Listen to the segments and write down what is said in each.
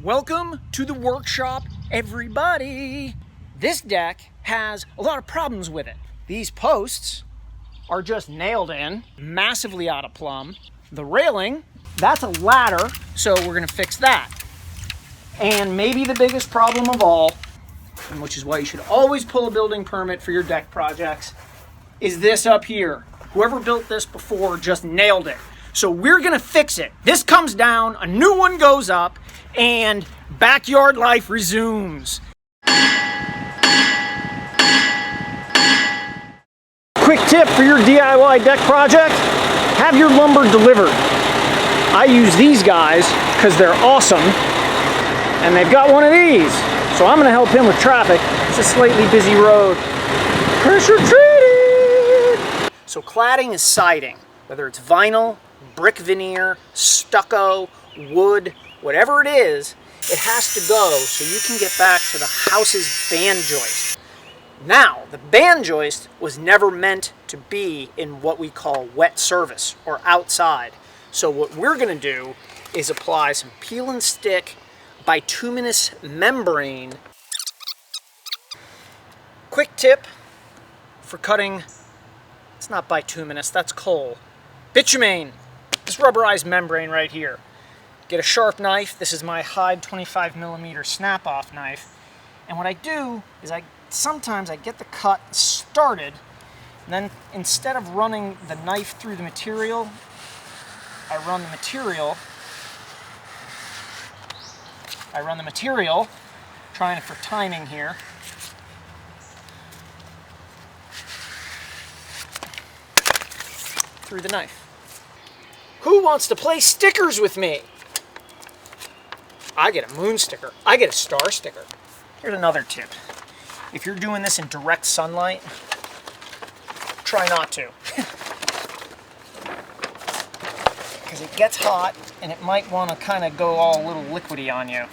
Welcome to the workshop, everybody. This deck has a lot of problems with it. These posts are just nailed in, massively out of plumb. The railing, that's a ladder, so we're gonna fix that. And maybe the biggest problem of all, and which is why you should always pull a building permit for your deck projects, is this up here. Whoever built this before just nailed it. So we're gonna fix it. This comes down, a new one goes up, and backyard life resumes. Quick tip for your DIY deck project, have your lumber delivered. I use these guys because they're awesome, and they've got one of these. So I'm gonna help him with traffic. It's a slightly busy road. Pressure treated! So cladding is siding, whether it's vinyl, brick veneer, stucco, wood, whatever it is, it has to go so you can get back to the house's band joist. Now, the band joist was never meant to be in what we call wet service or outside. So what we're gonna do is apply some peel and stick bituminous membrane. Quick tip for cutting, it's not bituminous, that's coal. Bitumen, this rubberized membrane right here. Get a sharp knife. This is my Hyde 25mm snap-off knife. And what I do is sometimes I get the cut started, and then instead of running the knife through the material, I run the material, trying for timing here, through the knife. Who wants to play stickers with me? I get a moon sticker. I get a star sticker. Here's another tip. If you're doing this in direct sunlight, try not to. Because it gets hot and it might want to kind of go all a little liquidy on you.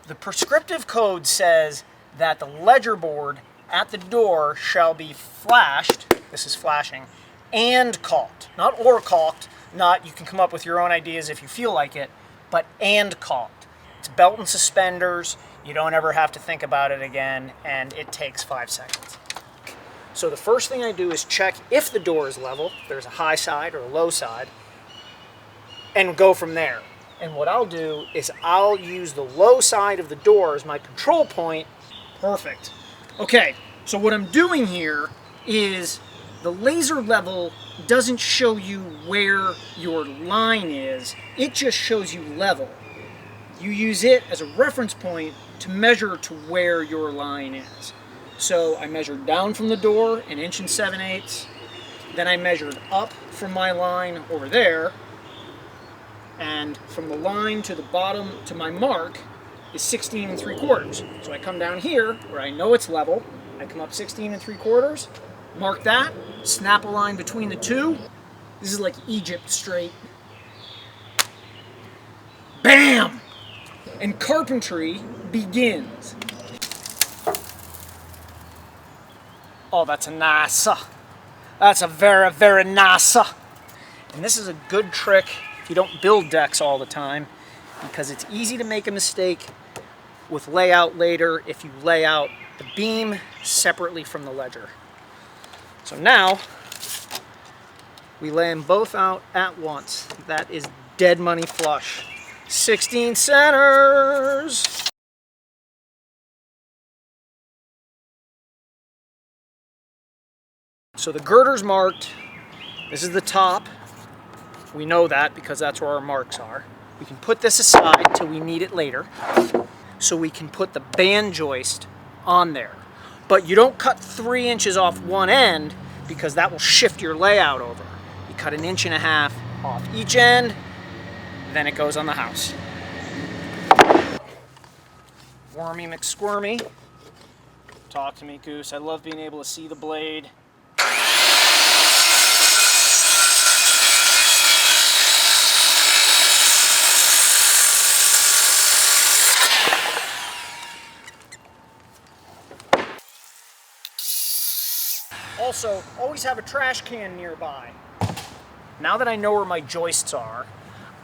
The prescriptive code says that the ledger board at the door shall be flashed, this is flashing, and caulked. Not or caulked, not you can come up with your own ideas if you feel like it, but and caulked. It's belt and suspenders, you don't ever have to think about it again, and it takes 5 seconds. So the first thing I do is check if the door is level, if there's a high side or a low side, and go from there. And what I'll do is I'll use the low side of the door as my control point. Perfect. Okay, so what I'm doing here is the laser level doesn't show you where your line is, it just shows you level. You use it as a reference point to measure to where your line is. So I measured down from the door 1 7/8 inches, then I measured up from my line over there, and from the line to the bottom to my mark is 16 3/4. So I come down here where I know it's level, I come up 16 3/4, mark that, snap a line between the two. This is like Egypt straight. Bam! And carpentry begins. Oh, that's a nice. That's a very, very nice. And this is a good trick if you don't build decks all the time, because it's easy to make a mistake with layout later if you lay out the beam separately from the ledger. So now, we lay them both out at once. That is dead money flush. 16 centers! So the girder's marked. This is the top. We know that because that's where our marks are. We can put this aside till we need it later, so we can put the band joist on there. But you don't cut 3 inches off one end because that will shift your layout over. You cut 1.5 inches off each end, then it goes on the house. Wormy McSquirmy. Talk to me, Goose. I love being able to see the blade. Also, always have a trash can nearby. Now that I know where my joists are,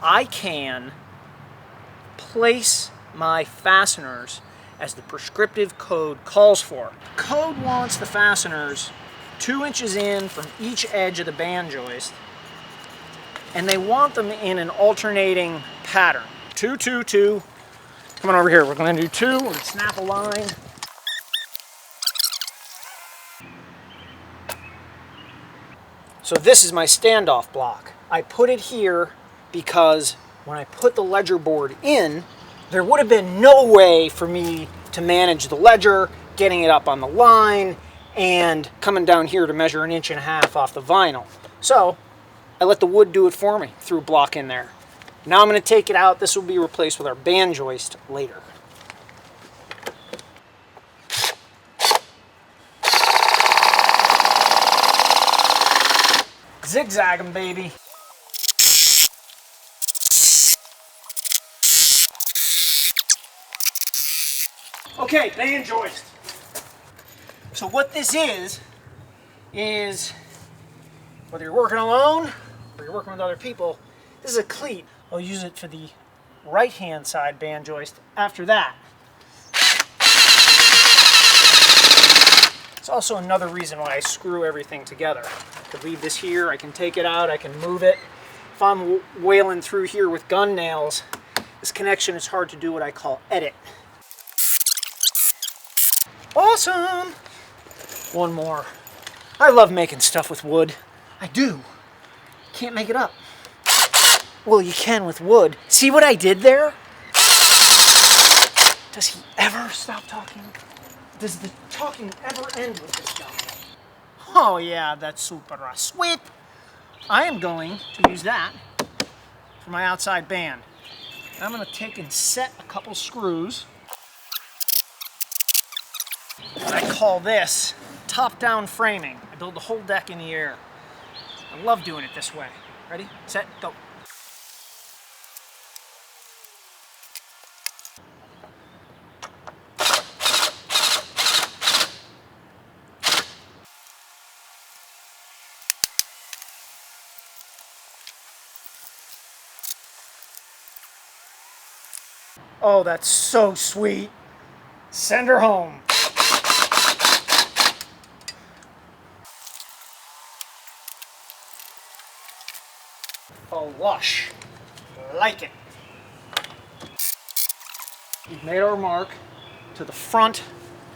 I can place my fasteners as the prescriptive code calls for. Code wants the fasteners 2 inches in from each edge of the band joist, and they want them in an alternating pattern. 2, 2, 2. Come on over here. We're going to do 2. We're going to snap a line. So this is my standoff block. I put it here because when I put the ledger board in, there would have been no way for me to manage the ledger, getting it up on the line, and coming down here to measure 1.5 inches off the vinyl. So I let the wood do it for me, threw a block in there. Now I'm going to take it out. This will be replaced with our band joist later. Zigzag them, baby. Okay, band joist. So what this is whether you're working alone or you're working with other people, this is a cleat. I'll use it for the right-hand side band joist after that. It's also another reason why I screw everything together. I could leave this here, I can take it out, I can move it. If I'm wailing through here with gun nails, this connection is hard to do what I call edit. Awesome! One more. I love making stuff with wood. I do. Can't make it up. Well, you can with wood. See what I did there? Does he ever stop talking? Does the talking ever end with this guy? Oh yeah, that's super sweet. I am going to use that for my outside band. I'm going to take and set a couple screws. I call this top-down framing. I build the whole deck in the air. I love doing it this way. Ready, set, go. Oh, that's so sweet. Send her home. Oh, lush. Like it. We've made our mark to the front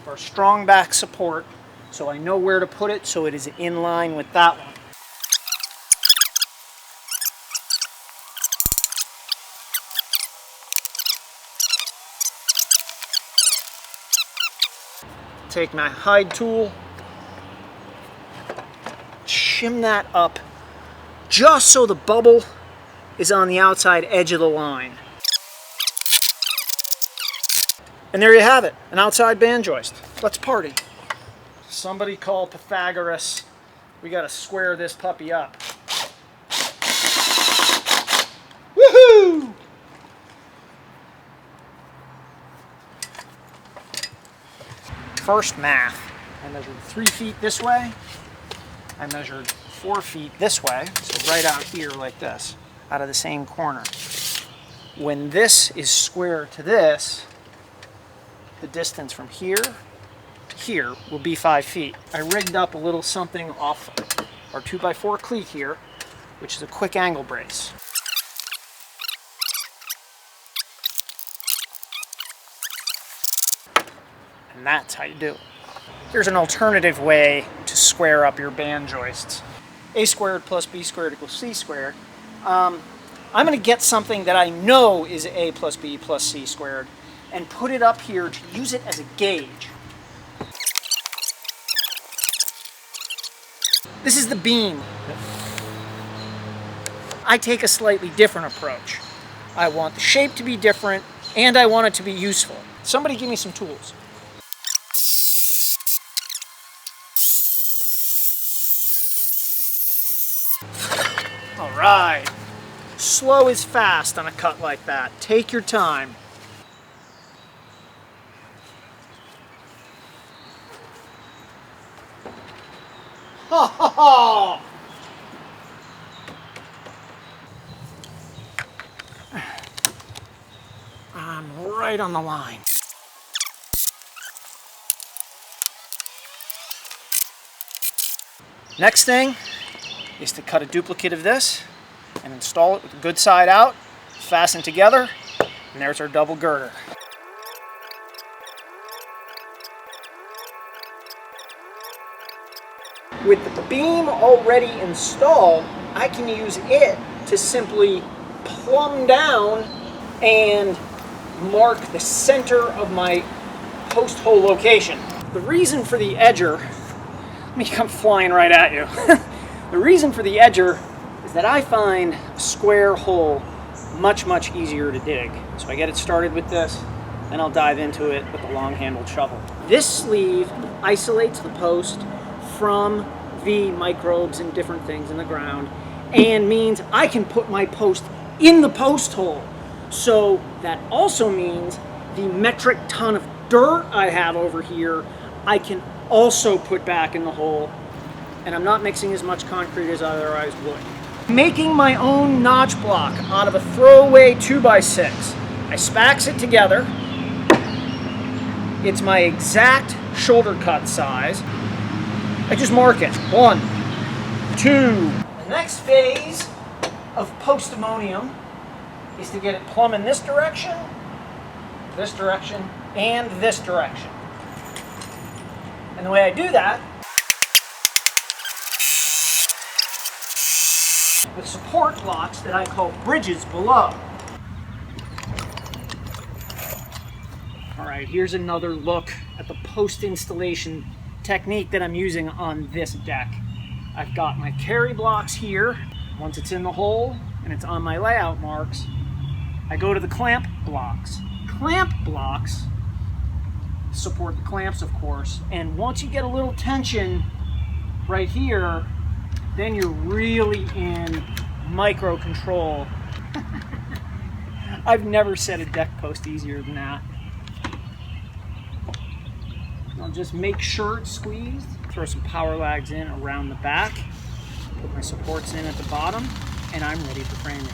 of our strong back support, so I know where to put it so it is in line with that one. Take my hide tool, shim that up just so the bubble is on the outside edge of the line. And there you have it, an outside band joist. Let's party. Somebody call Pythagoras. We gotta square this puppy up. Woohoo! First math. I measured 3 feet this way. I measured 4 feet this way, so right out here like this, out of the same corner. When this is square to this, the distance from here to here will be 5 feet. I rigged up a little something off our 2x4 cleat here, which is a quick angle brace. And that's how you do it. Here's an alternative way to square up your band joists. A squared plus B squared equals C squared. I'm going to get something that I know is A plus B plus C squared and put it up here to use it as a gauge. This is the beam. I take a slightly different approach. I want the shape to be different and I want it to be useful. Somebody give me some tools. All right. Slow is fast on a cut like that. Take your time. Ha ha ha! I'm right on the line. Next thing is to cut a duplicate of this and install it with the good side out, fasten together, and there's our double girder. With the beam already installed, I can use it to simply plumb down and mark the center of my post hole location. The reason for the edger, let me come flying right at you. The reason for the edger is that I find a square hole much easier to dig. So I get it started with this, then I'll dive into it with the long-handled shovel. This sleeve isolates the post from the microbes and different things in the ground, and means I can put my post in the post hole. So that also means the metric ton of dirt I have over here, I can also put back in the hole, and I'm not mixing as much concrete as I otherwise would. Making my own notch block out of a throwaway 2x6. I spax it together. It's my exact shoulder cut size. I just mark it. 1, 2. The next phase of post-ammonium is to get it plumb in this direction, and this direction. And the way I do that, with support blocks that I call bridges below. All right, here's another look at the post-installation technique that I'm using on this deck. I've got my carry blocks here. Once it's in the hole and it's on my layout marks, I go to the clamp blocks. Clamp blocks support the clamps, of course, and once you get a little tension right here, then you're really in micro control. I've never set a deck post easier than that. I'll just make sure it's squeezed, throw some power lags in around the back, put my supports in at the bottom, and I'm ready for framing.